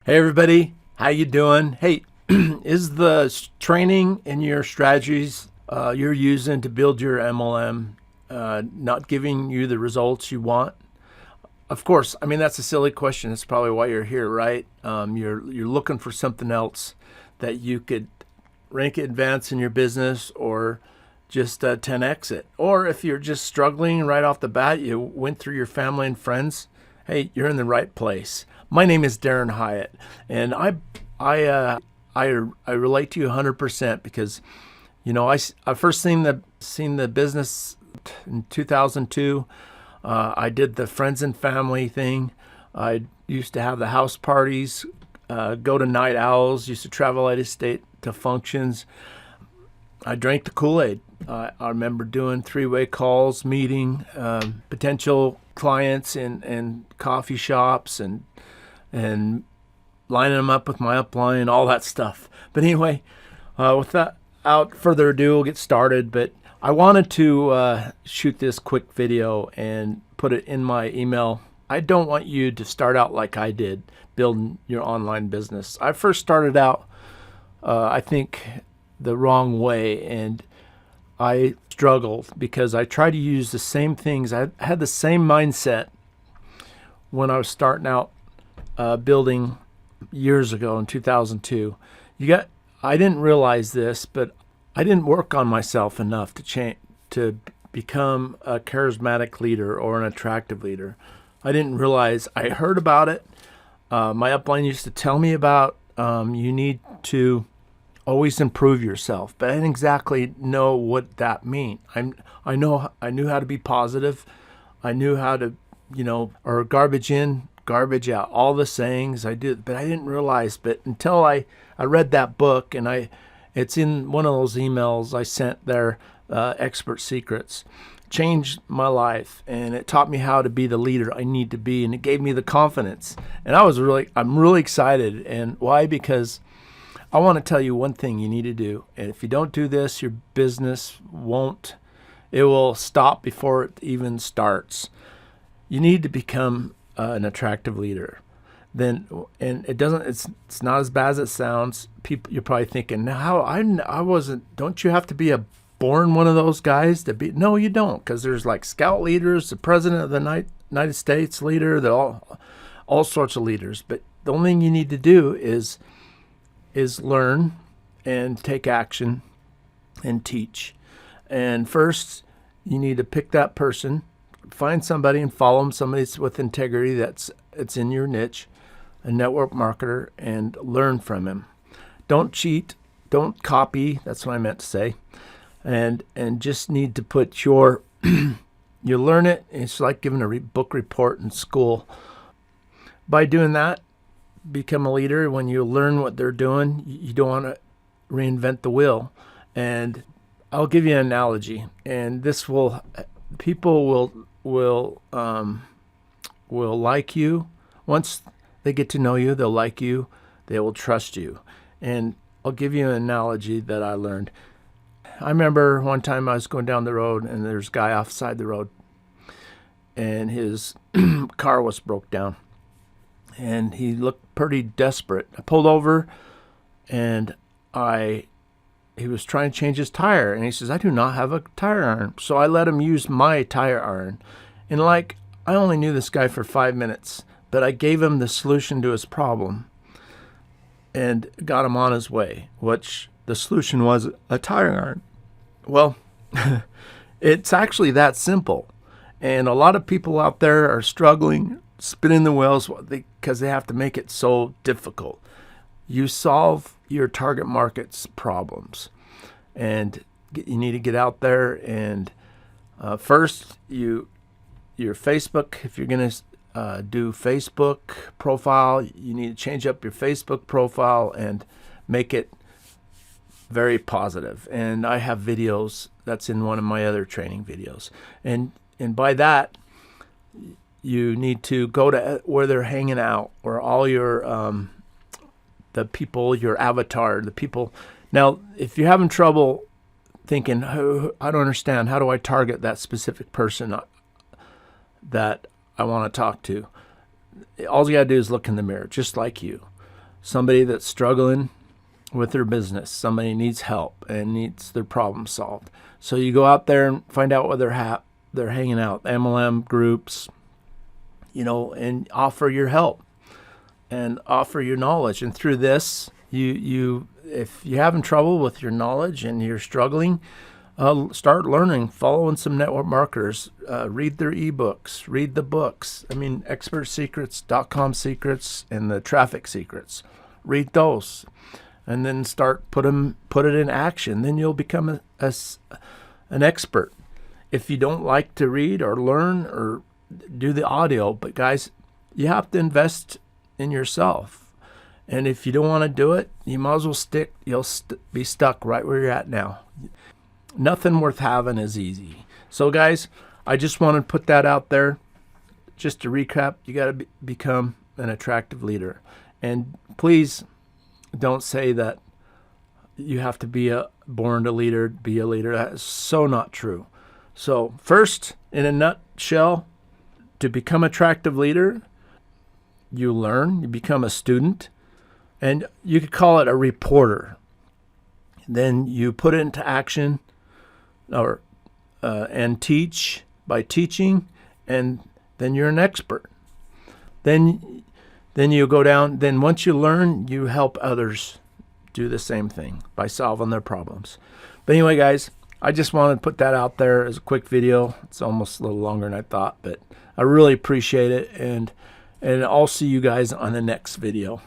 Hey everybody, how you doing? Hey, is the training and your strategies you're using to build your MLM not giving you the results you want? Of course, I mean that's a silly question. That's probably why you're here, right? You're looking for something else that you could rank advance in your business or just 10x it. Or if you're just struggling right off the bat, you went through your family and friends, hey, you're in the right place. My name is Darren Hyatt, and I relate to you 100% because, I first seen the business in 2002. I did the friends and family thing. I used to have the house parties, go to night owls, used to travel out of state to functions. I drank the Kool-Aid. I remember doing three-way calls, meeting potential clients in coffee shops and lining them up with my upline, all that stuff. But anyway, without further ado, we'll get started. But I wanted to shoot this quick video and put it in my email. I don't want you to start out like I did, building your online business. I first started out, I think, the wrong way, and I struggled because I tried to use the same things. I had the same mindset when I was starting out building years ago in 2002. I didn't realize this, but I didn't work on myself enough to become a charismatic leader or an attractive leader. I didn't realize. I heard about it. My upline used to tell me about you need to always improve yourself, but I didn't exactly know what that meant. I knew how to be positive. I knew how to, or garbage in, garbage out, all the sayings I did, but I didn't realize. But until I read that book, and it's in one of those emails I sent there, Expert Secrets, changed my life, and it taught me how to be the leader I need to be, and it gave me the confidence. And I'm really excited. And why? Because I want to tell you one thing you need to do, and if you don't do this, your business it will stop before it even starts. You need to become an attractive leader. It's not as bad as it sounds. You're probably thinking, how I wasn't. Don't you have to be born one of those guys to be? No, you don't, because there's like scout leaders, the president of the United States leader, all sorts of leaders. But the only thing you need to do is learn and take action and teach. And first, you need to pick that person, find somebody and follow them, somebody with integrity it's in your niche, a network marketer, and learn from him. Don't cheat, don't copy, that's what I meant to say. And just need to put you learn it. It's like giving a book report in school. By doing that, become a leader. When you learn what they're doing, you don't want to reinvent the wheel. And I'll give you an analogy, and people will like you. Once they get to know you, they'll like you, they will trust you. And I'll give you an analogy that I learned. I remember one time I was going down the road, and there's a guy offside the road, and his car was broke down, and he looked pretty desperate. I pulled over, and he was trying to change his tire, and he says, I do not have a tire iron. So I let him use my tire iron. And I only knew this guy for 5 minutes, but I gave him the solution to his problem and got him on his way, which the solution was a tire iron. Well, it's actually that simple. And a lot of people out there are struggling, spinning the wheels because they have to make it so difficult. You solve your target market's problems, and you need to get out there and first your Facebook. If you're going to do Facebook profile, you need to change up your Facebook profile and make it very positive. And I have videos that's in one of my other training videos, and by that, you need to go to where they're hanging out, where all your the people, your avatar, the people. Now, if you're having trouble thinking, oh, I don't understand, how do I target that specific person that I want to talk to? All you got to do is look in the mirror, just like you. somebody that's struggling with their business, somebody needs help and needs their problem solved. So you go out there and find out where they're hanging out, MLM groups, and offer your help and offer your knowledge. And through this, you if you're having trouble with your knowledge and you're struggling, start learning, following some network marketers, read their ebooks, read the books. expertsecrets.com secrets and the traffic secrets. Read those, and then put it in action. Then you'll become an expert. If you don't like to read or learn or do the audio, but guys, you have to invest in yourself. And if you don't want to do it, you might as well you'll be stuck right where you're at now. Nothing worth having is easy. So guys, I just want to put that out there. Just to recap, you got to become an attractive leader. And please don't say that you have to be born to be a leader. That is so not true. So first, in a nutshell, to become an attractive leader, you learn, you become a student, and you could call it a reporter. Then you put it into action, and teach by teaching, and then you're an expert. Then you go down. Then once you learn, you help others do the same thing by solving their problems. But anyway, guys, I just wanted to put that out there as a quick video. It's almost a little longer than I thought, but I really appreciate it, and I'll see you guys on the next video.